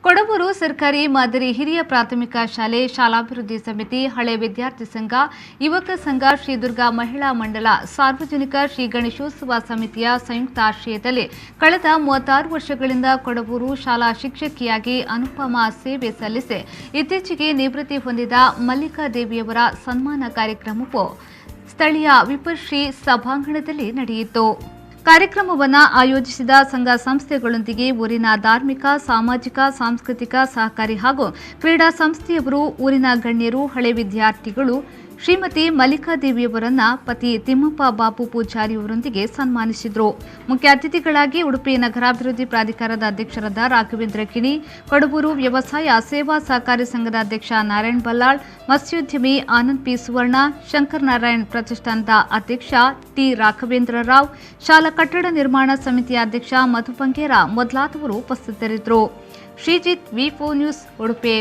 ಕೊಡಬೂರು ಸರ್ಕಾರಿ ಮಾದರಿ ಹಿರಿಯ ಪ್ರಾಥಮಿಕ ಶಾಲೆ ಶಾಲಾಭಿವೃದ್ಧಿ ಸಮಿತಿ ಹಳೆ ವಿದ್ಯಾರ್ಥಿ ಸಂಘ ಯುವಕ ಸಂಘ ಶ್ರೀ ದುರ್ಗಾ ಮಹಿಳಾ ಮಂಡಲ ಸಾರ್ವಜನಿಕ ಶ್ರೀ ಗಣೇಶೋತ್ಸವ ಸಮಿತಿಯ ಸಂಯುಕ್ತ ಆಶ್ರಯದಲ್ಲಿ ಕಳೆದ 36 ವರ್ಷಗಳಿಂದ ಕೊಡಬೂರು ಶಾಲಾ ಶಿಕ್ಷಕಿಯಾಗಿ ಅನುಪಮ ಸೇವೆ ಸಲ್ಲಿಸಿ ಇತ್ತೀಚೆಗೆ ನಿವೃತ್ತಿ ಹೊಂದಿದ ಮಲ್ಲಿಕಾ ದೇವಿಯವರ ಸನ್ಮಾನ ಕಾರ್ಯಕ್ರಮವು ಸ್ಥಳೀಯ ವಿಪಶ್ರೀ ಸಭಾಂಗಣದಲ್ಲಿ ನಡೆಯಿತು. ಕಾರ್ಯಕ್ರಮವನ್ನು ಆಯೋಜಿಸಿದ ಸಂಘ ಸಂಸ್ಥೆಗಳೊಂದಿಗೆ ಊರಿನ ಧಾರ್ಮಿಕ, ಸಾಮಾಜಿಕ, ಸಾಂಸ್ಕೃತಿಕ, ಸಹಕಾರಿ ಹಾಗೂ ಕ್ರೀಡಾ ಸಂಸ್ಥೆಯವರು, ಊರಿನ ಗಣ್ಯರು, ಹಳೆ ವಿದ್ಯಾರ್ಥಿಗಳು ಶ್ರೀಮತಿ ಮಲ್ಲಿಕಾದೇವಿಯವರನ್ನ ಪತಿ ತಿಮ್ಮಪ್ಪ ಬಾಬು ಪೂಜಾರಿಯವರೊಂದಿಗೆ ಸನ್ಮಾನಿಸಿದರು. ಮುಖ್ಯ ಅತಿಥಿಗಳಾಗಿ ಉಡುಪಿ ನಗರಾಭಿವೃದ್ಧಿ ಪ್ರಾಧಿಕಾರದ ಅಧ್ಯಕ್ಷರಾದ ರಾಘವೇಂದ್ರ ಕಿಣಿ, ಕೊಡಬೂರು ವ್ಯವಸಾಯ ಸೇವಾ ಸಹಕಾರಿ ಸಂಘದ ಅಧ್ಯಕ್ಷ ನಾರಾಯಣ್ ಬಲ್ಲಾಳ್, ಮತ್ಸ್ಯೋದ್ಯಮಿ ಆನಂದ್ ಪಿ ಸುವರ್ಣ, ಶಂಕರ್ ನಾರಾಯಣ್ ಪ್ರತಿಷ್ಠಾನದ ಅಧ್ಯಕ್ಷ ಟಿ ರಾಘವೇಂದ್ರ ರಾವ್, ಶಾಲಾ ಕಟ್ಟಡ ನಿರ್ಮಾಣ ಸಮಿತಿಯ ಅಧ್ಯಕ್ಷ ಮಧು ಬಂಗೇರ ಮೊದಲಾದವರು ಉಪಸ್ಥಿತರಿದ್ದರು. ಶ್ರೀಜಿತ್, ವಿ4 ನ್ಯೂಸ್, ಉಡುಪಿ.